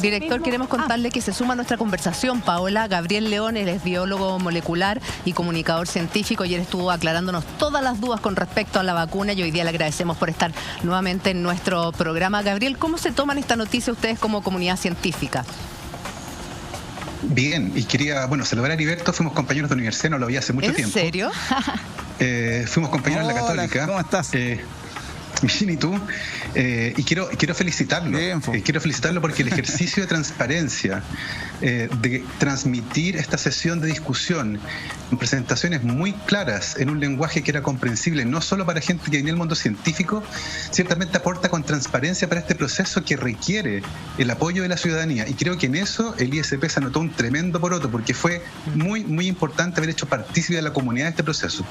Director, queremos contarle que se suma a nuestra conversación Paola Gabriel León, él es biólogo molecular y comunicador científico y él estuvo aclarándonos todas las dudas con respecto a la vacuna y hoy día le agradecemos por estar nuevamente en nuestro programa. Gabriel, ¿cómo se toman esta noticia ustedes como comunidad científica? Bien, y quería, celudar a Heriberto, fuimos compañeros de universidad, no lo vi hace mucho tiempo. ¿En serio? Fuimos compañeros en la Católica. ¿Cómo estás? Bien, ¿y tú? Y quiero felicitarlo. Bien, quiero felicitarlo porque el ejercicio de transparencia, de transmitir esta sesión de discusión con presentaciones muy claras en un lenguaje que era comprensible no solo para gente que viene del mundo científico, ciertamente aporta con transparencia para este proceso que requiere el apoyo de la ciudadanía. Y creo que en eso el ISP se anotó un tremendo poroto porque fue muy, muy importante haber hecho partícipe de la comunidad de este proceso.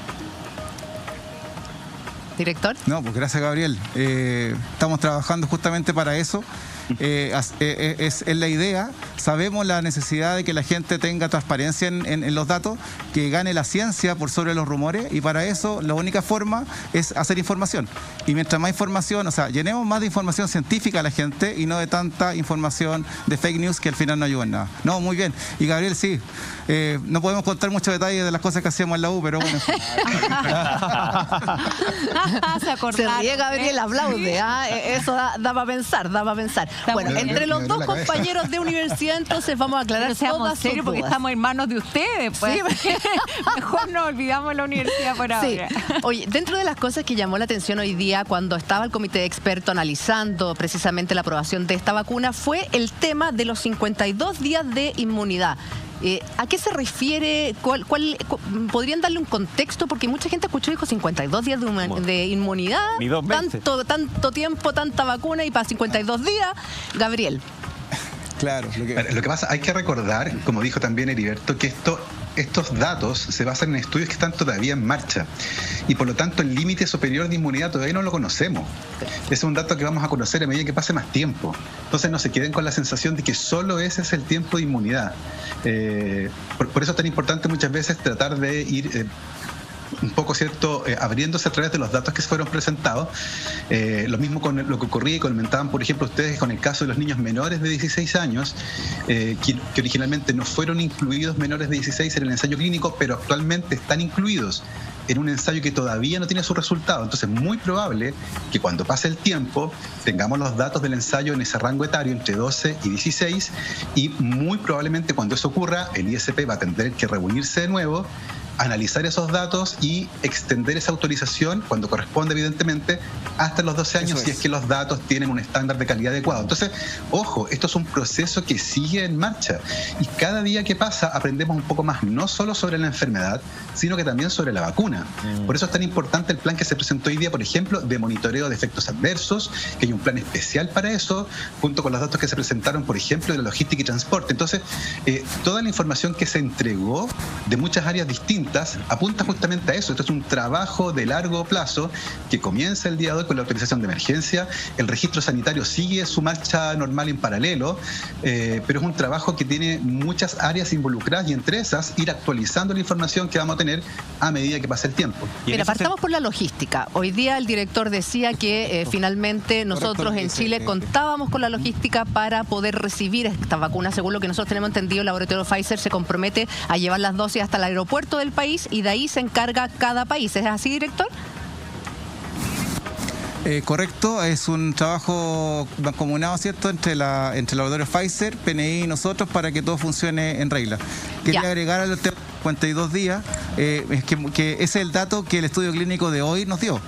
¿Director? No, pues gracias, Gabriel. Estamos trabajando justamente para eso. Es la idea. Sabemos la necesidad de que la gente tenga transparencia en los datos, que gane la ciencia por sobre los rumores, y para eso la única forma es hacer información. Y mientras más información, llenemos más de información científica a la gente y no de tanta información de fake news que al final no ayuda en nada. No, muy bien. Y Gabriel, sí, no podemos contar muchos detalles de las cosas que hacíamos en la U, pero bueno. Se ríe Gabriel, aplaude. Eso da para pensar, da para pensar. Bueno, entre los dos compañeros de universidad, entonces vamos a aclarar todas sus dudas. Porque estamos en manos de ustedes, pues. Sí. Mejor nos olvidamos la universidad por ahora. Sí. Oye, dentro de las cosas que llamó la atención hoy día cuando estaba el comité de expertos analizando precisamente la aprobación de esta vacuna fue el tema de los 52 días de inmunidad. ¿A qué se refiere? ¿Podrían darle un contexto? Porque mucha gente escuchó y dijo 52 días de inmunidad, tanto tiempo, tanta vacuna y para 52 días. Gabriel. Claro. Lo que pasa, hay que recordar, como dijo también Heriberto, que estos datos se basan en estudios que están todavía en marcha y por lo tanto el límite superior de inmunidad todavía no lo conocemos. Es un dato que vamos a conocer a medida que pase más tiempo. Entonces no se queden con la sensación de que solo ese es el tiempo de inmunidad. Por eso es tan importante muchas veces tratar de ir un poco, ¿cierto?, abriéndose a través de los datos que se fueron presentados. Lo mismo con lo que ocurría y comentaban, por ejemplo, ustedes con el caso de los niños menores de 16 años, que originalmente no fueron incluidos menores de 16 en el ensayo clínico, pero actualmente están incluidos en un ensayo que todavía no tiene su resultado. Entonces es muy probable que cuando pase el tiempo tengamos los datos del ensayo en ese rango etario entre 12 y 16 y muy probablemente cuando eso ocurra el ISP va a tener que reunirse de nuevo, analizar esos datos y extender esa autorización, cuando corresponde evidentemente, hasta los 12 años si es que los datos tienen un estándar de calidad adecuado. Entonces, ojo, esto es un proceso que sigue en marcha y cada día que pasa aprendemos un poco más, no solo sobre la enfermedad, sino que también sobre la vacuna. Por eso es tan importante el plan que se presentó hoy día, por ejemplo, de monitoreo de efectos adversos, que hay un plan especial para eso, junto con los datos que se presentaron, por ejemplo, de la logística y transporte. Entonces, toda la información que se entregó de muchas áreas distintas apunta justamente a eso. Esto es un trabajo de largo plazo que comienza el día de hoy con la autorización de emergencia. El registro sanitario sigue su marcha normal en paralelo, pero es un trabajo que tiene muchas áreas involucradas y entre esas ir actualizando la información que vamos a tener a medida que pase el tiempo. Mira, partamos por la logística. Hoy día el director decía que finalmente nosotros en Chile contábamos con la logística para poder recibir estas vacunas. Según lo que nosotros tenemos entendido, el laboratorio Pfizer se compromete a llevar las dosis hasta el aeropuerto del país y de ahí se encarga cada país. ¿Es así, director? Correcto, es un trabajo mancomunado, ¿cierto?, entre el laboratorio Pfizer, PNI y nosotros para que todo funcione en regla. Quería agregar a los 52 días, es que ese es el dato que el estudio clínico de hoy nos dio.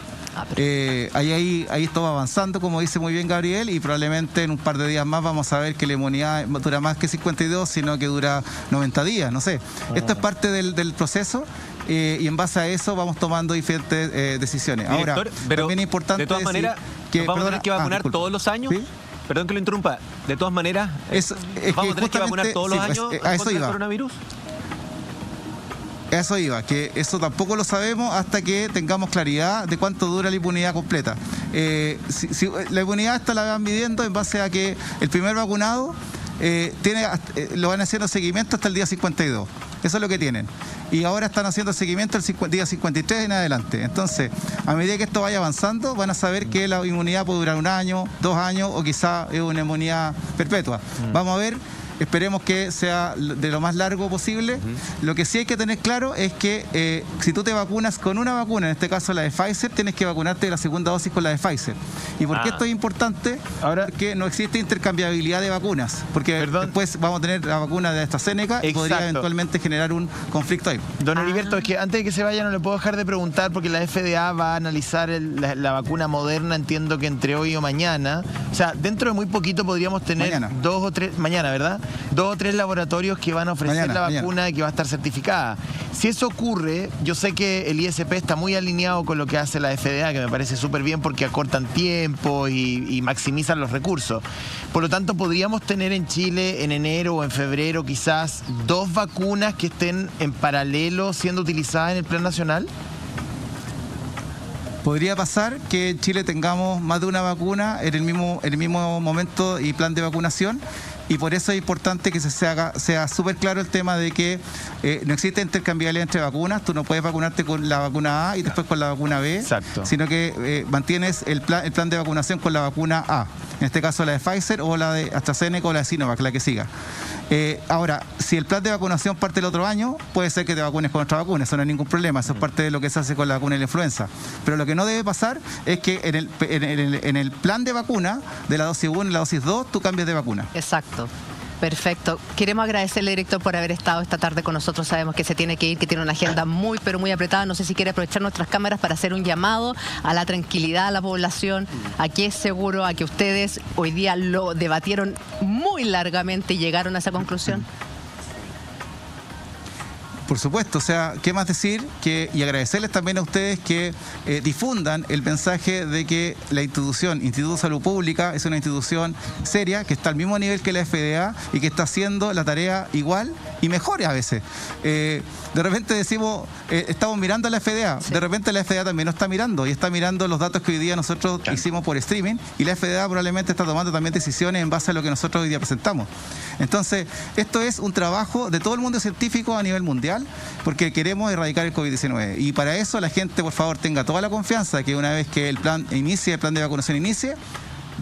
Ahí esto va avanzando, como dice muy bien Gabriel, y probablemente en un par de días más vamos a ver que la inmunidad dura más que 52, sino que dura 90 días, no sé. Esto es parte del proceso. Y en base a eso vamos tomando diferentes decisiones. Director, ahora, pero también es importante de todas maneras, que vamos a tener que vacunar todos los años. ¿Sí? Perdón que lo interrumpa. De todas maneras, vamos a tener que vacunar todos los años contra el coronavirus. Eso iba, que eso tampoco lo sabemos hasta que tengamos claridad de cuánto dura la inmunidad completa. La inmunidad esta la van midiendo en base a que el primer vacunado lo van haciendo seguimiento hasta el día 52. Eso es lo que tienen. Y ahora están haciendo seguimiento el día 53 en adelante. Entonces, a medida que esto vaya avanzando, van a saber que la inmunidad puede durar 1 año, 2 años o quizá es una inmunidad perpetua. Vamos a ver. Esperemos que sea de lo más largo posible. Lo que sí hay que tener claro es que si tú te vacunas con una vacuna, en este caso la de Pfizer, tienes que vacunarte de la segunda dosis con la de Pfizer. ¿Y por qué esto es importante? Ahora, porque no existe intercambiabilidad de vacunas. Porque después vamos a tener la vacuna de AstraZeneca y podría eventualmente generar un conflicto ahí. Don Heriberto, es que antes de que se vaya no le puedo dejar de preguntar, porque la FDA va a analizar la vacuna Moderna, entiendo que entre hoy o mañana. O sea, dentro de muy poquito podríamos tener mañana, ¿verdad? 2 o 3 laboratorios que van a ofrecer la vacuna y que va a estar certificada. Si eso ocurre, yo sé que el ISP está muy alineado con lo que hace la FDA, que me parece súper bien porque acortan tiempo y maximizan los recursos. Por lo tanto, podríamos tener en Chile en enero o en febrero quizás 2 vacunas que estén en paralelo siendo utilizadas en el plan nacional. Podría pasar que en Chile tengamos más de una vacuna en el mismo momento y plan de vacunación. Y por eso es importante que sea súper claro el tema de que no existe intercambiabilidad entre vacunas. Tú no puedes vacunarte con la vacuna A y después con la vacuna B, sino que mantienes el plan de vacunación con la vacuna A. En este caso la de Pfizer o la de AstraZeneca o la de Sinovac, la que siga. Ahora, si el plan de vacunación parte el otro año, puede ser que te vacunes con otra vacuna, eso no hay ningún problema, eso es parte de lo que se hace con la vacuna de la influenza. Pero lo que no debe pasar es que en el plan de vacuna de la dosis 1 y la dosis 2 tú cambies de vacuna. Exacto. Perfecto. Queremos agradecerle, director, por haber estado esta tarde con nosotros. Sabemos que se tiene que ir, que tiene una agenda muy, pero muy apretada. No sé si quiere aprovechar nuestras cámaras para hacer un llamado a la tranquilidad a la población, a que es seguro, a que ustedes hoy día lo debatieron muy largamente y llegaron a esa conclusión. Por supuesto, o sea, ¿qué más decir? Y agradecerles también a ustedes que difundan el mensaje de que la Instituto de Salud Pública es una institución seria, que está al mismo nivel que la FDA y que está haciendo la tarea igual y mejor a veces. De repente decimos, estamos mirando a la FDA, de repente la FDA también nos está mirando y está mirando los datos que hoy día nosotros hicimos por streaming y la FDA probablemente está tomando también decisiones en base a lo que nosotros hoy día presentamos. Entonces, esto es un trabajo de todo el mundo científico a nivel mundial, porque queremos erradicar el COVID-19. Y para eso la gente, por favor, tenga toda la confianza que una vez que el plan de vacunación inicie,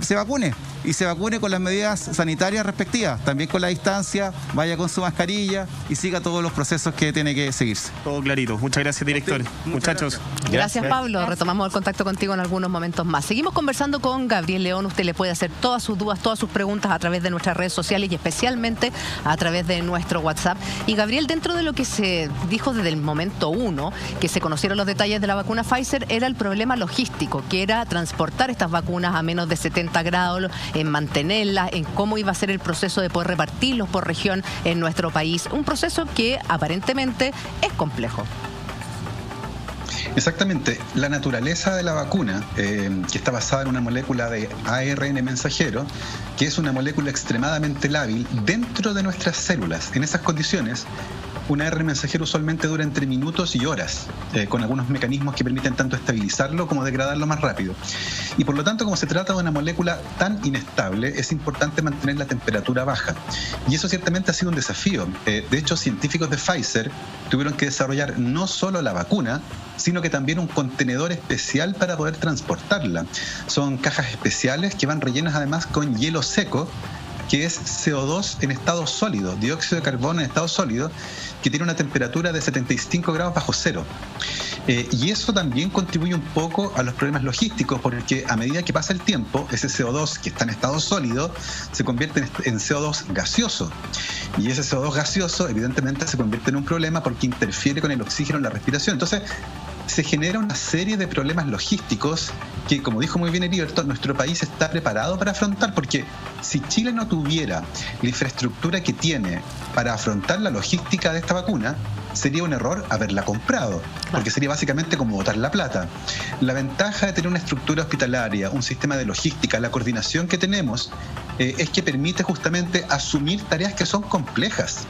se vacune. Y se vacune con las medidas sanitarias respectivas, también con la distancia, vaya con su mascarilla y siga todos los procesos que tiene que seguirse. Todo clarito. Muchas gracias, director. Muchachos. Gracias, Pablo. Retomamos el contacto contigo en algunos momentos más. Seguimos conversando con Gabriel León. Usted le puede hacer todas sus dudas, todas sus preguntas a través de nuestras redes sociales y especialmente a través de nuestro WhatsApp. Y Gabriel, dentro de lo que se dijo desde el momento 1, que se conocieron los detalles de la vacuna Pfizer, era el problema logístico, que era transportar estas vacunas a menos de 70 grados, en mantenerlas, en cómo iba a ser el proceso de poder repartirlos por región en nuestro país. Un proceso que aparentemente es complejo. Exactamente. La naturaleza de la vacuna, que está basada en una molécula de ARN mensajero, que es una molécula extremadamente lábil dentro de nuestras células. En esas condiciones, un ARN mensajero usualmente dura entre minutos y horas, con algunos mecanismos que permiten tanto estabilizarlo como degradarlo más rápido. Y por lo tanto, como se trata de una molécula tan inestable, es importante mantener la temperatura baja. Y eso ciertamente ha sido un desafío. De hecho, científicos de Pfizer tuvieron que desarrollar no solo la vacuna, sino que también un contenedor especial para poder transportarla. Son cajas especiales que van rellenas además con hielo seco, que es CO2 en estado sólido, dióxido de carbono en estado sólido, que tiene una temperatura de 75 grados bajo cero. Y eso también contribuye un poco a los problemas logísticos, porque a medida que pasa el tiempo, ese CO2 que está en estado sólido se convierte en CO2 gaseoso. Y ese CO2 gaseoso evidentemente se convierte en un problema porque interfiere con el oxígeno en la respiración. Entonces, se genera una serie de problemas logísticos que, como dijo muy bien Heriberto, nuestro país está preparado para afrontar, porque si Chile no tuviera la infraestructura que tiene para afrontar la logística de esta vacuna, sería un error haberla comprado, porque sería básicamente como botar la plata. La ventaja de tener una estructura hospitalaria, un sistema de logística, la coordinación que tenemos, es que permite justamente asumir tareas que son complejas.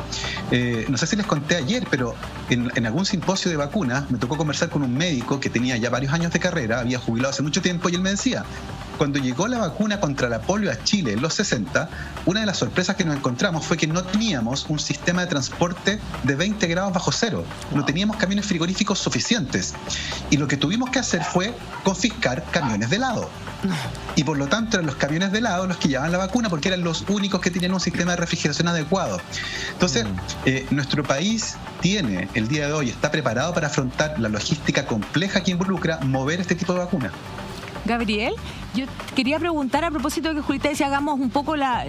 No sé si les conté ayer, pero en algún simposio de vacunas me tocó conversar con un médico que tenía ya varios años de carrera, había jubilado hace mucho tiempo, y él me decía, cuando llegó la vacuna contra la polio a Chile en los 60, una de las sorpresas que nos encontramos fue que no teníamos un sistema de transporte de 20 grados bajo cero. No teníamos camiones frigoríficos suficientes. Y lo que tuvimos que hacer fue confiscar camiones de helado. Y por lo tanto eran los camiones de helado los que llevaban la vacuna, porque eran los únicos que tenían un sistema de refrigeración adecuado. Entonces, nuestro país tiene, el día de hoy, está preparado para afrontar la logística compleja que involucra mover este tipo de vacuna. Gabriel, yo quería preguntar a propósito de que Julita decía, hagamos un poco la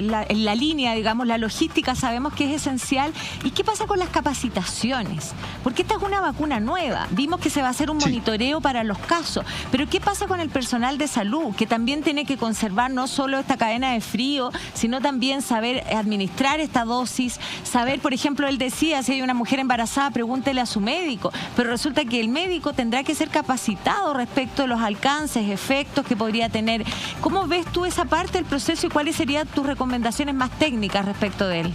línea, digamos, la logística, sabemos que es esencial. ¿Y qué pasa con las capacitaciones? Porque esta es una vacuna nueva. Vimos que se va a hacer un monitoreo para los casos. Pero ¿qué pasa con el personal de salud? Que también tiene que conservar no solo esta cadena de frío, sino también saber administrar esta dosis, saber, por ejemplo, él decía, si hay una mujer embarazada, pregúntele a su médico. Pero resulta que el médico tendrá que ser capacitado respecto de los alcances, efectos que podría tener. ¿Cómo ves tú esa parte del proceso y cuáles serían tus recomendaciones más técnicas respecto de él?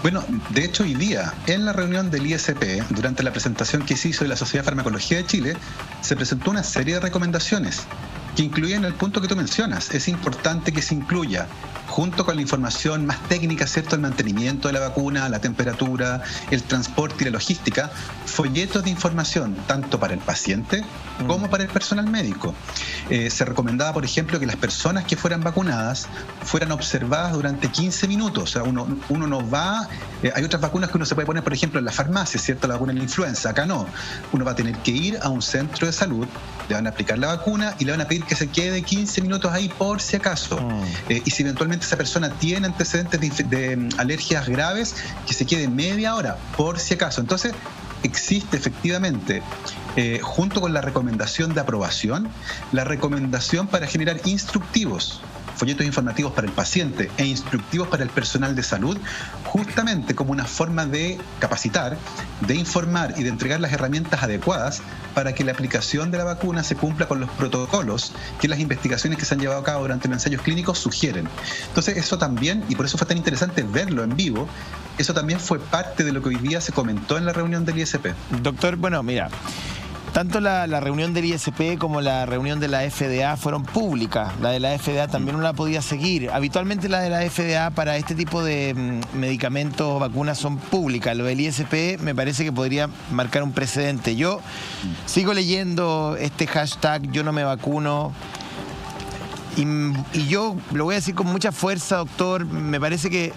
Bueno, de hecho hoy día, en la reunión del ISP, durante la presentación que se hizo de la Sociedad de Farmacología de Chile, se presentó una serie de recomendaciones que incluyen el punto que tú mencionas. Es importante que se incluya, junto con la información más técnica, ¿cierto?, el mantenimiento de la vacuna, la temperatura, el transporte y la logística, folletos de información, tanto para el paciente como para el personal médico. Se recomendaba, por ejemplo, que las personas que fueran vacunadas fueran observadas durante 15 minutos. O sea, uno no va... hay otras vacunas que uno se puede poner, por ejemplo, en la farmacia, ¿cierto?, la vacuna en la influenza. Acá no. Uno va a tener que ir a un centro de salud, le van a aplicar la vacuna y le van a pedir que se quede 15 minutos ahí por si acaso. Y si eventualmente esa persona tiene antecedentes de alergias graves, que se quede media hora por si acaso. Entonces, existe efectivamente, junto con la recomendación de aprobación, la recomendación para generar instructivos, folletos informativos para el paciente e instructivos para el personal de salud, justamente como una forma de capacitar, de informar y de entregar las herramientas adecuadas para que la aplicación de la vacuna se cumpla con los protocolos que las investigaciones que se han llevado a cabo durante los ensayos clínicos sugieren. Entonces eso también, y por eso fue tan interesante verlo en vivo, eso también fue parte de lo que hoy día se comentó en la reunión del ISP. Doctor, bueno, mira, tanto la reunión del ISP como la reunión de la FDA fueron públicas. La de la FDA también uno la podía seguir. Habitualmente la de la FDA para este tipo de medicamentos o vacunas son públicas. Lo del ISP me parece que podría marcar un precedente. Yo sigo leyendo este hashtag yo no me vacuno. Y yo lo voy a decir con mucha fuerza, doctor. Me parece que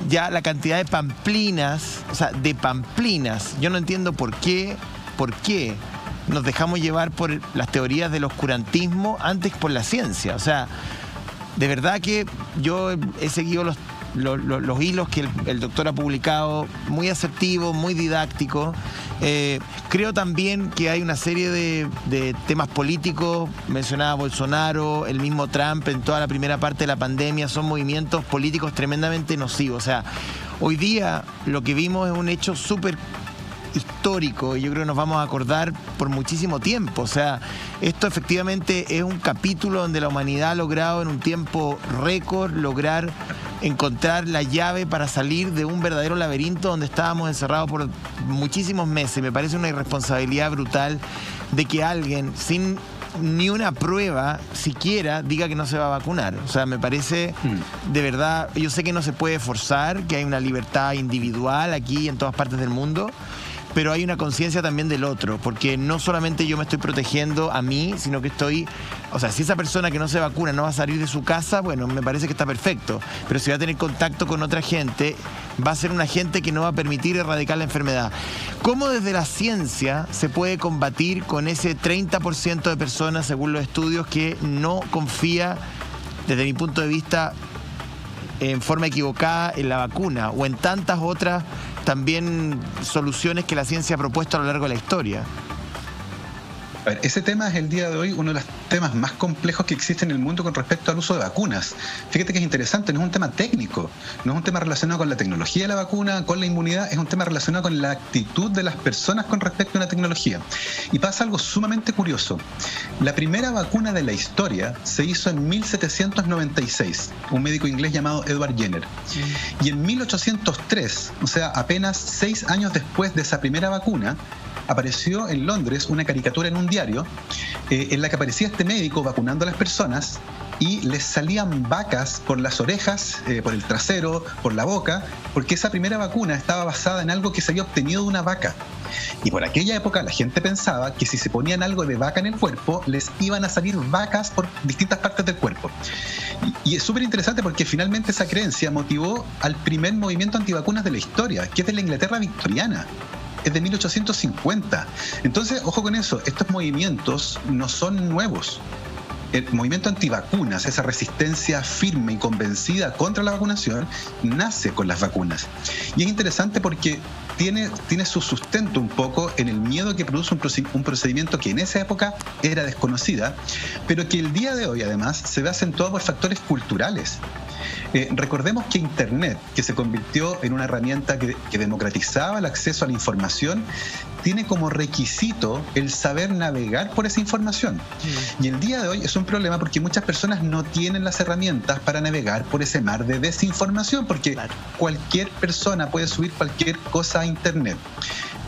ya la cantidad de pamplinas, o sea, de pamplinas, yo no entiendo por qué nos dejamos llevar por las teorías del oscurantismo antes por la ciencia. O sea, de verdad que yo he seguido los hilos que el doctor ha publicado, muy asertivo, muy didáctico. Creo también que hay una serie de temas políticos, mencionaba Bolsonaro, el mismo Trump en toda la primera parte de la pandemia, son movimientos políticos tremendamente nocivos. O sea, hoy día lo que vimos es un hecho súper histórico y yo creo que nos vamos a acordar por muchísimo tiempo. O sea, esto efectivamente es un capítulo donde la humanidad ha logrado en un tiempo récord lograr encontrar la llave para salir de un verdadero laberinto donde estábamos encerrados por muchísimos meses. Me parece una irresponsabilidad brutal de que alguien sin ni una prueba siquiera diga que no se va a vacunar. O sea, me parece de verdad, yo sé que no se puede forzar, que hay una libertad individual aquí y en todas partes del mundo, pero hay una conciencia también del otro, porque no solamente yo me estoy protegiendo a mí, sino que estoy, o sea, si esa persona que no se vacuna no va a salir de su casa, bueno, me parece que está perfecto, pero si va a tener contacto con otra gente, va a ser un agente que no va a permitir erradicar la enfermedad. ¿Cómo desde la ciencia se puede combatir con ese 30% de personas, según los estudios, que no confía, desde mi punto de vista, en forma equivocada en la vacuna o en tantas otras también soluciones que la ciencia ha propuesto a lo largo de la historia? A ver, ese tema es el día de hoy uno de los temas más complejos que existen en el mundo con respecto al uso de vacunas. Fíjate que es interesante, no es un tema técnico, no es un tema relacionado con la tecnología de la vacuna, con la inmunidad, es un tema relacionado con la actitud de las personas con respecto a una tecnología. Y pasa algo sumamente curioso. La primera vacuna de la historia se hizo en 1796, un médico inglés llamado Edward Jenner. Y en 1803, o sea, apenas 6 años después de esa primera vacuna, apareció en Londres una caricatura en un diario en la que aparecía este médico vacunando a las personas y les salían vacas por las orejas, por el trasero, por la boca, porque esa primera vacuna estaba basada en algo que se había obtenido de una vaca. Y por aquella época la gente pensaba que si se ponían algo de vaca en el cuerpo, les iban a salir vacas por distintas partes del cuerpo. Y es súper interesante porque finalmente esa creencia motivó al primer movimiento antivacunas de la historia, que es de la Inglaterra victoriana. Es de 1850. Entonces, ojo con eso, estos movimientos no son nuevos. El movimiento antivacunas, esa resistencia firme y convencida contra la vacunación, nace con las vacunas. Y es interesante porque tiene su sustento un poco en el miedo que produce un procedimiento que en esa época era desconocida, pero que el día de hoy además se ve acentuado por factores culturales. Recordemos que Internet, que se convirtió en una herramienta que democratizaba el acceso a la información, tiene como requisito el saber navegar por esa información. Y el día de hoy es un problema porque muchas personas no tienen las herramientas para navegar por ese mar de desinformación, porque cualquier persona puede subir cualquier cosa a Internet.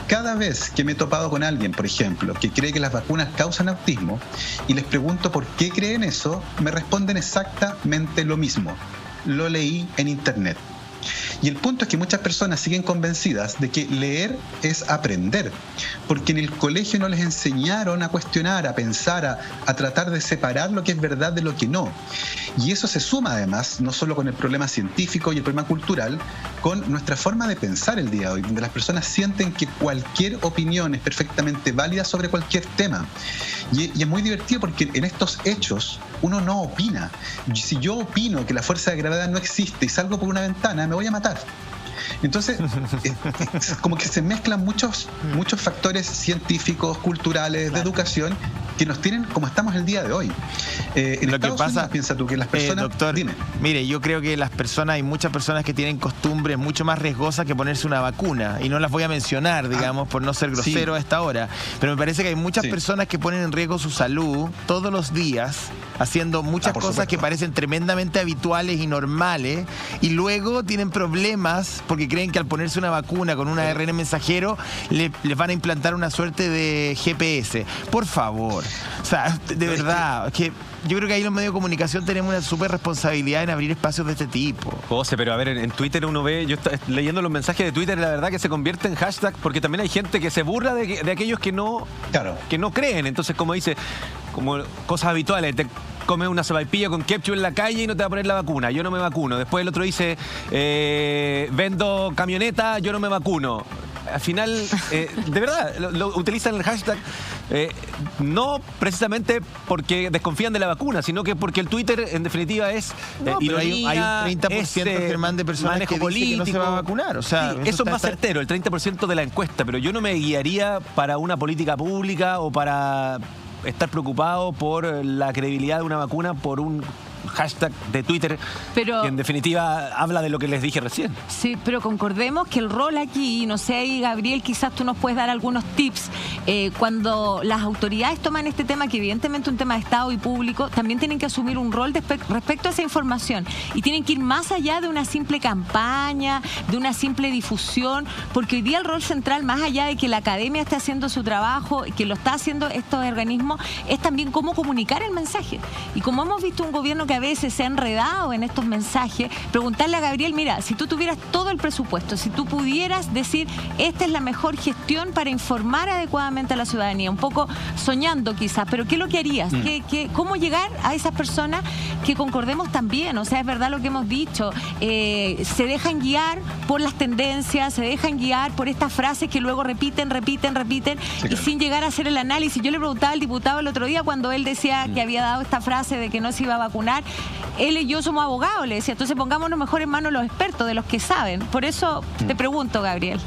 Cada vez que me he topado con alguien, por ejemplo, que cree que las vacunas causan autismo y les pregunto por qué creen eso, me responden exactamente lo mismo. Lo leí en Internet. Y el punto es que muchas personas siguen convencidas de que leer es aprender, porque en el colegio no les enseñaron a cuestionar, a pensar, a tratar de separar lo que es verdad de lo que no. Y eso se suma además, no solo con el problema científico y el problema cultural, con nuestra forma de pensar el día de hoy, donde las personas sienten que cualquier opinión es perfectamente válida sobre cualquier tema. Y es muy divertido porque en estos hechos uno no opina. Si yo opino que la fuerza de gravedad no existe y salgo por una ventana, me voy a matar. Entonces, es como que se mezclan muchos factores científicos, culturales, de educación, que nos tienen como estamos el día de hoy. En lo Estados que pasa, Unidos, piensa tú que las personas... doctor, dime. Mire, yo creo que hay muchas personas que tienen costumbres mucho más riesgosas que ponerse una vacuna, y no las voy a mencionar, digamos, por no ser grosero a esta hora, pero me parece que hay muchas personas que ponen en riesgo su salud todos los días, haciendo muchas cosas que parecen tremendamente habituales y normales, y luego tienen problemas porque creen que al ponerse una vacuna con un ARN mensajero les van a implantar una suerte de GPS. Por favor, o sea, de verdad, que yo creo que ahí los medios de comunicación tenemos una súper responsabilidad en abrir espacios de este tipo. José, pero a ver, en Twitter uno ve, yo leyendo los mensajes de Twitter, la verdad que se convierte en hashtag, porque también hay gente que se burla de aquellos que no creen. Entonces, como dice, como cosas habituales, te comes una sopaipilla con ketchup en la calle y no te va a poner la vacuna, yo no me vacuno. Después el otro dice, vendo camioneta, yo no me vacuno. Al final, de verdad, lo utilizan el hashtag no precisamente porque desconfían de la vacuna, sino que porque el Twitter, en definitiva, es ironía, hay un 30% Germán, de personas que dice que no se va a vacunar. O sea, sí, eso es más certero, el 30% de la encuesta, pero yo no me guiaría para una política pública o para estar preocupado por la credibilidad de una vacuna por un hashtag de Twitter, que en definitiva habla de lo que les dije recién. Sí, pero concordemos que el rol aquí, no sé, ahí Gabriel, quizás tú nos puedes dar algunos tips, cuando las autoridades toman este tema, que evidentemente es un tema de Estado y público, también tienen que asumir un rol respecto a esa información, y tienen que ir más allá de una simple campaña, de una simple difusión, porque hoy día el rol central, más allá de que la academia esté haciendo su trabajo, que lo está haciendo estos organismos, es también cómo comunicar el mensaje. Y como hemos visto un gobierno que a veces se ha enredado en estos mensajes, preguntarle a Gabriel, mira, si tú tuvieras todo el presupuesto, si tú pudieras decir, esta es la mejor gestión para informar adecuadamente a la ciudadanía, un poco soñando quizás, pero ¿qué es lo que harías? ¿Cómo llegar a esas personas que concordemos también? O sea, es verdad lo que hemos dicho, se dejan guiar por las tendencias, se dejan guiar por estas frases que luego repiten, y sin llegar a hacer el análisis. Yo le preguntaba al diputado el otro día cuando él decía que había dado esta frase de que no se iba a vacunar. Él y yo somos abogados, le decía, entonces pongámonos mejor en manos de los expertos, de los que saben. Por eso te pregunto, Gabriel.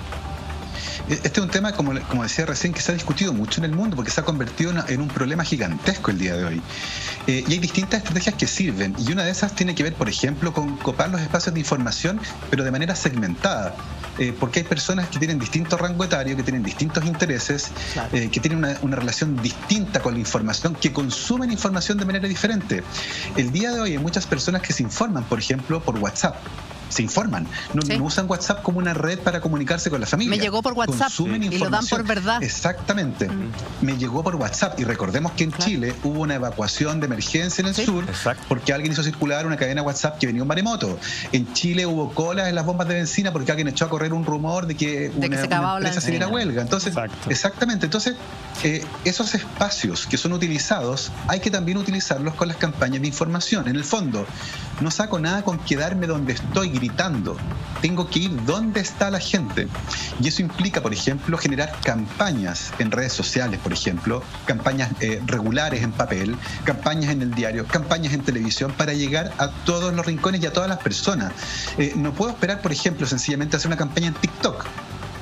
Este es un tema, como decía recién, que se ha discutido mucho en el mundo porque se ha convertido en un problema gigantesco el día de hoy. Y hay distintas estrategias que sirven, y una de esas tiene que ver, por ejemplo, con copar los espacios de información, pero de manera segmentada. Porque hay personas que tienen distinto rango etario, que tienen distintos intereses, que tienen una relación distinta con la información, que consumen información de manera diferente. El día de hoy hay muchas personas que se informan, por ejemplo, por WhatsApp. se informan. No usan WhatsApp como una red para comunicarse con la familia. Me llegó por WhatsApp y lo dan por verdad. Exactamente. Me llegó por WhatsApp. Y recordemos que en Chile hubo una evacuación de emergencia en el sur porque alguien hizo circular una cadena WhatsApp que venía un maremoto. En Chile hubo colas en las bombas de benzina porque alguien echó a correr un rumor de que una empresa se iba a huelga. Entonces, exactamente. Entonces, esos espacios que son utilizados hay que también utilizarlos con las campañas de información. En el fondo, no saco nada con quedarme donde estoy gritando. Tengo que ir donde está la gente. Y eso implica, por ejemplo, generar campañas en redes sociales, por ejemplo, campañas regulares en papel, campañas en el diario, campañas en televisión para llegar a todos los rincones y a todas las personas. No puedo esperar, por ejemplo, sencillamente hacer una campaña en TikTok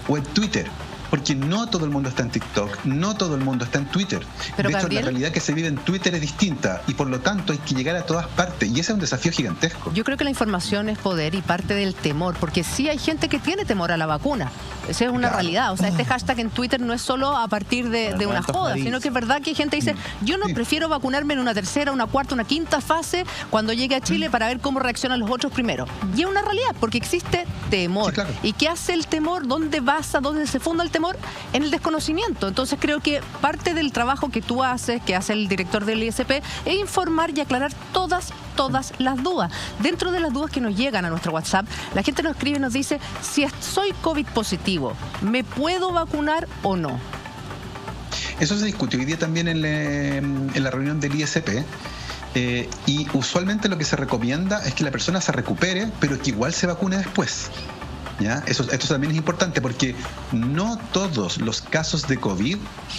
o en Twitter. Porque no todo el mundo está en TikTok, no todo el mundo está en Twitter. Pero de hecho, la realidad que se vive en Twitter es distinta y por lo tanto hay que llegar a todas partes. Y ese es un desafío gigantesco. Yo creo que la información es poder y parte del temor, porque sí hay gente que tiene temor a la vacuna. Esa es una realidad. O sea, este hashtag en Twitter no es solo a partir de una joda, sino que es verdad que hay gente que dice, yo no prefiero vacunarme en una tercera, una cuarta, una quinta fase cuando llegue a Chile para ver cómo reaccionan los otros primero. Y es una realidad, porque existe temor. Sí, claro. ¿Y qué hace el temor? ¿Dónde basa? ¿Dónde se funda el temor? En el desconocimiento. Entonces creo que parte del trabajo que tú haces, que hace el director del ISP, es informar y aclarar todas las dudas. Dentro de las dudas que nos llegan a nuestro WhatsApp, la gente nos escribe y nos dice, si soy COVID positivo, ¿me puedo vacunar o no? Eso se discutió hoy día también en la reunión del ISP. Y usualmente lo que se recomienda es que la persona se recupere, pero que igual se vacune después. ¿Ya? Esto también es importante porque no todos los casos de COVID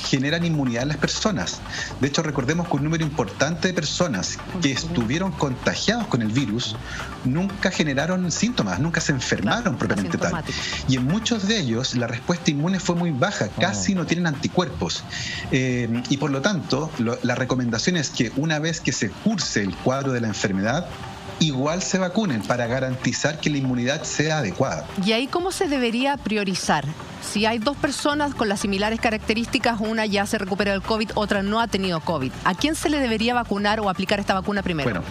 generan inmunidad en las personas. De hecho, recordemos que un número importante de personas que estuvieron contagiados con el virus nunca generaron síntomas, nunca se enfermaron propiamente tal. Y en muchos de ellos la respuesta inmune fue muy baja, casi no tienen anticuerpos. Y por lo tanto, la recomendación es que una vez que se curse el cuadro de la enfermedad, igual se vacunen para garantizar que la inmunidad sea adecuada. ¿Y ahí cómo se debería priorizar? Si hay dos personas con las similares características, una ya se recupera del COVID, otra no ha tenido COVID, ¿a quién se le debería vacunar o aplicar esta vacuna primero? Bueno,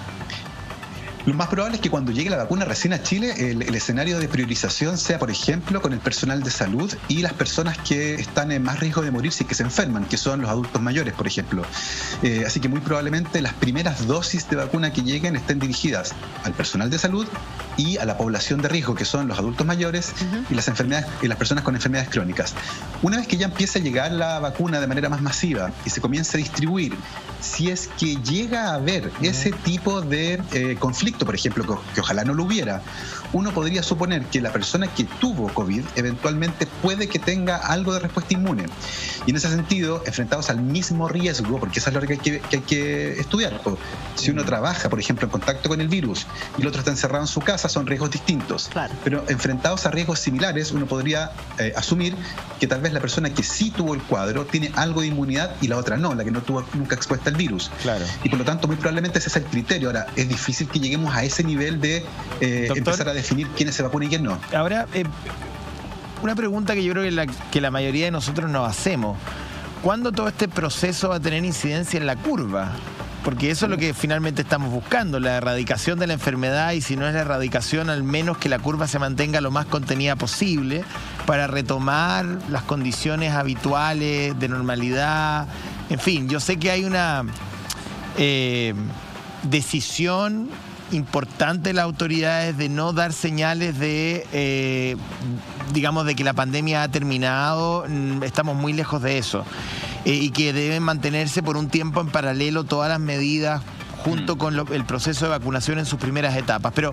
lo más probable es que cuando llegue la vacuna recién a Chile, el escenario de priorización sea, por ejemplo, con el personal de salud y las personas que están en más riesgo de morirse y que se enferman, que son los adultos mayores, por ejemplo. Así que muy probablemente las primeras dosis de vacuna que lleguen estén dirigidas al personal de salud y a la población de riesgo, que son los adultos mayores y las enfermedades y las personas con enfermedades crónicas. Una vez que ya empiece a llegar la vacuna de manera más masiva y se comience a distribuir, si es que llega a haber ese tipo de conflicto, por ejemplo, que ojalá no lo hubiera, uno podría suponer que la persona que tuvo COVID eventualmente puede que tenga algo de respuesta inmune. Y en ese sentido, enfrentados al mismo riesgo, porque eso es lo que hay que estudiar. Si uno trabaja, por ejemplo, en contacto con el virus y el otro está encerrado en su casa, son riesgos distintos. Claro. Pero enfrentados a riesgos similares, uno podría asumir que tal vez la persona que sí tuvo el cuadro tiene algo de inmunidad y la otra no, la que no tuvo nunca expuesta al virus. Claro. Y por lo tanto, muy probablemente ese es el criterio. Ahora, es difícil que lleguemos a ese nivel de empezar a definir quiénes se vacunan y quién no. Ahora, una pregunta que yo creo que la mayoría de nosotros nos hacemos. ¿Cuándo todo este proceso va a tener incidencia en la curva? Porque eso es lo que finalmente estamos buscando, la erradicación de la enfermedad, y si no es la erradicación, al menos que la curva se mantenga lo más contenida posible para retomar las condiciones habituales de normalidad. En fin, yo sé que hay una decisión importante de las autoridades de no dar señales de, digamos, de que la pandemia ha terminado. Estamos muy lejos de eso. Y que deben mantenerse por un tiempo en paralelo todas las medidas junto con el proceso de vacunación en sus primeras etapas. Pero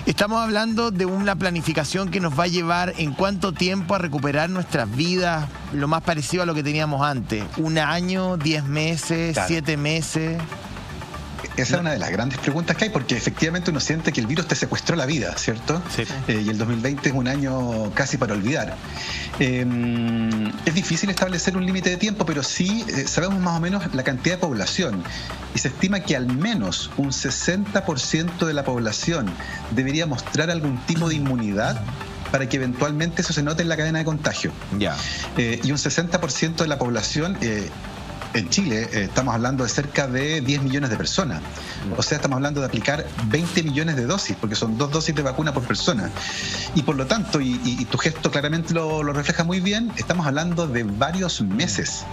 estamos hablando de una planificación que nos va a llevar en cuánto tiempo a recuperar nuestras vidas, lo más parecido a lo que teníamos antes. ¿1 año, 10 meses, claro, 7 meses? Esa es una de las grandes preguntas que hay, porque efectivamente uno siente que el virus te secuestró la vida, ¿cierto? Sí. Y el 2020 es un año casi para olvidar. Es difícil establecer un límite de tiempo, pero sí sabemos más o menos la cantidad de población. Y se estima que al menos un 60% de la población debería mostrar algún tipo de inmunidad para que eventualmente eso se note en la cadena de contagio. Ya. Y un 60% de la población En Chile estamos hablando de cerca de 10 millones de personas. O sea, estamos hablando de aplicar 20 millones de dosis, porque son 2 dosis de vacuna por persona. Y por lo tanto, y tu gesto claramente lo refleja muy bien, estamos hablando de varios meses.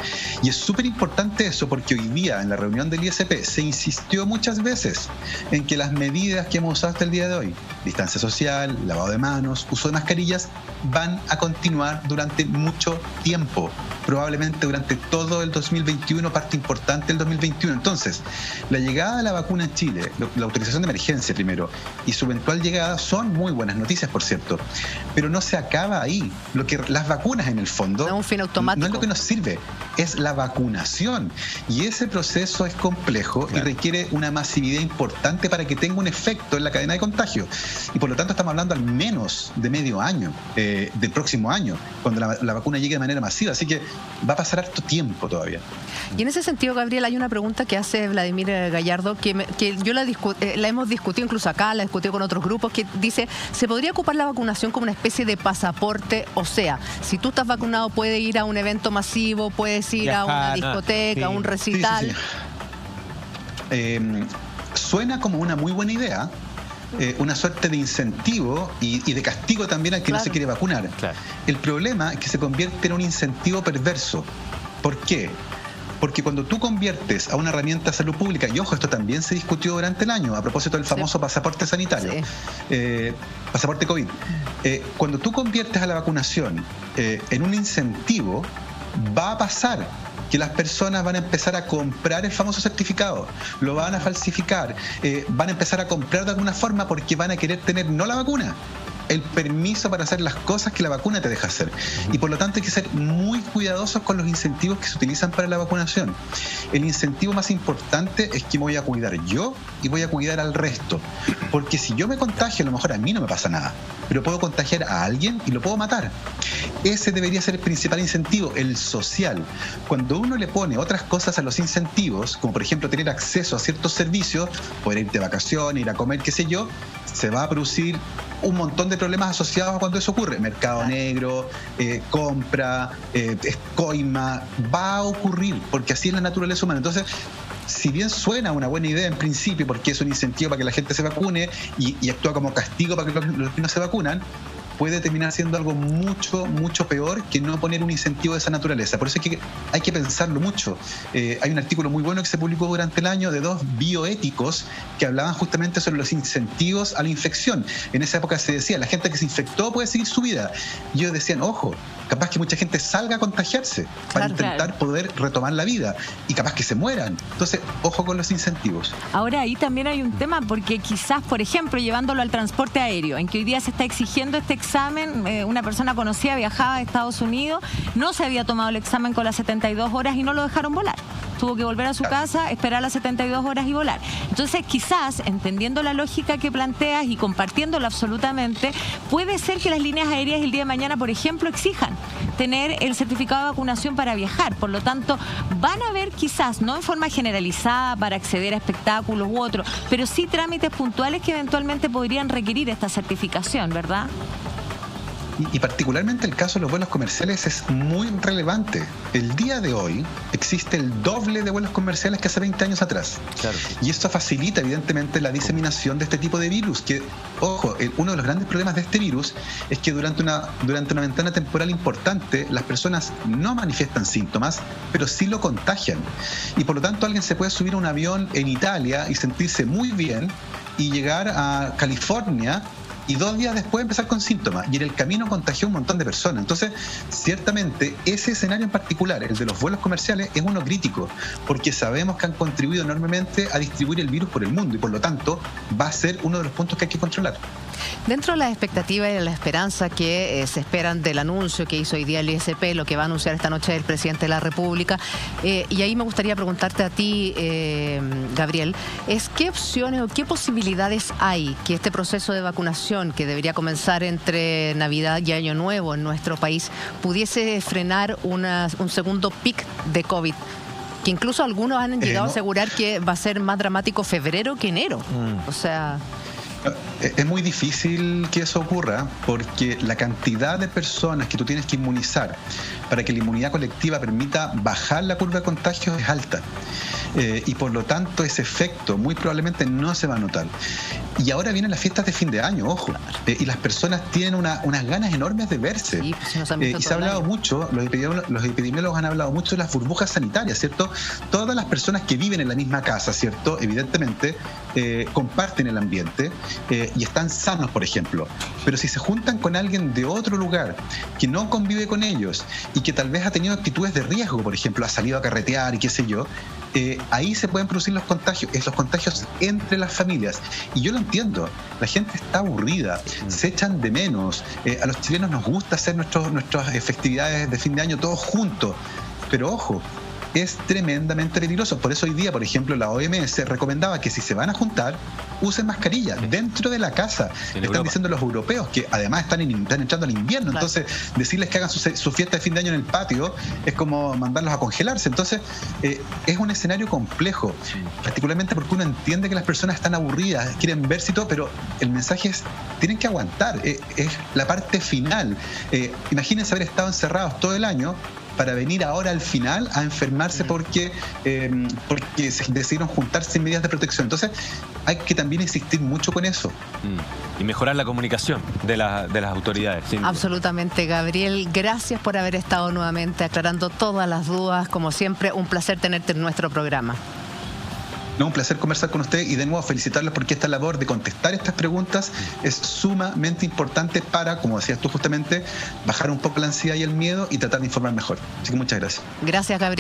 Y es súper importante eso, porque hoy día en la reunión del ISP se insistió muchas veces en que las medidas que hemos usado hasta el día de hoy, distancia social, lavado de manos, uso de mascarillas, van a continuar durante mucho tiempo, probablemente durante todo el 2021, parte importante del 2021. Entonces, la llegada de la vacuna en Chile, la autorización de emergencia primero, y su eventual llegada son muy buenas noticias, por cierto, pero no se acaba ahí. Las vacunas, en el fondo, no es un fin automático. No es lo que nos sirve, es la vacunación. Y ese proceso es complejo y requiere una masividad importante para que tenga un efecto en la cadena de contagio. Y por lo tanto estamos hablando al menos de medio año, del próximo año, cuando la vacuna llegue de manera masiva. Así que va a pasar harto tiempo todavía. Y en ese sentido, Gabriel, hay una pregunta que hace Vladimir Gallardo, que yo la hemos discutido incluso acá, la he discutido con otros grupos, que dice, ¿se podría ocupar la vacunación como una especie de pasaporte? O sea, si tú estás vacunado, puedes ir a un evento masivo, puedes ir a una discoteca, a un recital. Suena como una muy buena idea. Una suerte de incentivo y de castigo también al que no se quiere vacunar. El problema es que se convierte en un incentivo perverso. ¿Por qué? Porque cuando tú conviertes a una herramienta de salud pública, y ojo, esto también se discutió durante el año a propósito del famoso pasaporte sanitario, pasaporte COVID, cuando tú conviertes a la vacunación en un incentivo, va a pasar que las personas van a empezar a comprar el famoso certificado, lo van a falsificar, van a empezar a comprar de alguna forma porque van a querer tener no la vacuna, el permiso para hacer las cosas que la vacuna te deja hacer. Y por lo tanto hay que ser muy cuidadosos con los incentivos que se utilizan para la vacunación. El incentivo más importante es que me voy a cuidar yo y voy a cuidar al resto. Porque si yo me contagio, a lo mejor a mí no me pasa nada, pero puedo contagiar a alguien y lo puedo matar. Ese debería ser el principal incentivo, el social. Cuando uno le pone otras cosas a los incentivos, como por ejemplo tener acceso a ciertos servicios, poder ir de vacaciones, ir a comer, qué sé yo, se va a producir un montón de problemas asociados a cuando eso ocurre. Mercado negro, compra, coima, va a ocurrir, porque así es la naturaleza humana. Entonces, si bien suena una buena idea en principio, porque es un incentivo para que la gente se vacune y actúa como castigo para que los que no se vacunan, puede terminar siendo algo mucho, mucho peor que no poner un incentivo de esa naturaleza. Por eso es que hay que pensarlo mucho. Hay un artículo muy bueno que se publicó durante el año de 2 bioéticos que hablaban justamente sobre los incentivos a la infección. En esa época se decía, la gente que se infectó puede seguir su vida. Y ellos decían, ojo, capaz que mucha gente salga a contagiarse para intentar poder retomar la vida y capaz que se mueran. Entonces, ojo con los incentivos. Ahora, ahí también hay un tema, porque quizás, por ejemplo, llevándolo al transporte aéreo, en que hoy día se está exigiendo este examen, una persona conocida viajaba a Estados Unidos, no se había tomado el examen con las 72 horas y no lo dejaron volar. Tuvo que volver a su casa, esperar las 72 horas y volar. Entonces, quizás, entendiendo la lógica que planteas y compartiéndola absolutamente, puede ser que las líneas aéreas el día de mañana, por ejemplo, exijan tener el certificado de vacunación para viajar. Por lo tanto, van a haber quizás, no en forma generalizada para acceder a espectáculos u otros, pero sí trámites puntuales que eventualmente podrían requerir esta certificación, ¿verdad? Y particularmente el caso de los vuelos comerciales es muy relevante. El día de hoy existe el doble de vuelos comerciales que hace 20 años atrás. Claro. Y esto facilita evidentemente la diseminación de este tipo de virus, que, ojo, uno de los grandes problemas de este virus es que durante una ventana temporal importante las personas no manifiestan síntomas, pero sí lo contagian. Y por lo tanto alguien se puede subir a un avión en Italia y sentirse muy bien y llegar a California y 2 días después empezar con síntomas, y en el camino contagió un montón de personas. Entonces, ciertamente, ese escenario en particular, el de los vuelos comerciales, es uno crítico, porque sabemos que han contribuido enormemente a distribuir el virus por el mundo, y por lo tanto, va a ser uno de los puntos que hay que controlar. Dentro de las expectativas y de la esperanza que se esperan del anuncio que hizo hoy día el ISP, lo que va a anunciar esta noche el presidente de la República, y ahí me gustaría preguntarte a ti, Gabriel, es qué opciones o qué posibilidades hay que este proceso de vacunación, que debería comenzar entre Navidad y Año Nuevo en nuestro país, pudiese frenar un segundo pic de COVID, que incluso algunos han llegado a asegurar que va a ser más dramático febrero que enero. O sea... Es muy difícil que eso ocurra porque la cantidad de personas que tú tienes que inmunizar para que la inmunidad colectiva permita bajar la curva de contagios es alta. Y por lo tanto ese efecto muy probablemente no se va a notar. Y ahora vienen las fiestas de fin de año, ojo, y las personas tienen unas ganas enormes de verse. Sí, pues, y se ha hablado mucho, los epidemiólogos han hablado mucho de las burbujas sanitarias, ¿cierto? Todas las personas que viven en la misma casa, ¿cierto? Evidentemente comparten el ambiente y están sanos, por ejemplo. Pero si se juntan con alguien de otro lugar que no convive con ellos y que tal vez ha tenido actitudes de riesgo, por ejemplo, ha salido a carretear y qué sé yo, ahí se pueden producir los contagios entre las familias. Y yo lo entiendo, la gente está aburrida, se echan de menos. A los chilenos nos gusta hacer nuestras festividades de fin de año todos juntos, pero ojo, es tremendamente peligroso. Por eso hoy día, por ejemplo, la OMS recomendaba que si se van a juntar, usen mascarilla dentro de la casa. Le están diciendo los europeos que además están entrando al invierno. Claro. Entonces, decirles que hagan su fiesta de fin de año en el patio es como mandarlos a congelarse. Entonces, es un escenario complejo, particularmente porque uno entiende que las personas están aburridas, quieren verse y todo, pero el mensaje es, tienen que aguantar. Es la parte final. Imagínense haber estado encerrados todo el año para venir ahora al final a enfermarse porque se decidieron juntarse sin medidas de protección. Entonces hay que también insistir mucho con eso. Y mejorar la comunicación de las autoridades. Absolutamente, Gabriel. Gracias por haber estado nuevamente aclarando todas las dudas. Como siempre, un placer tenerte en nuestro programa. No, un placer conversar con usted y de nuevo felicitarlos porque esta labor de contestar estas preguntas es sumamente importante para, como decías tú justamente, bajar un poco la ansiedad y el miedo y tratar de informar mejor. Así que muchas gracias. Gracias, Gabriel.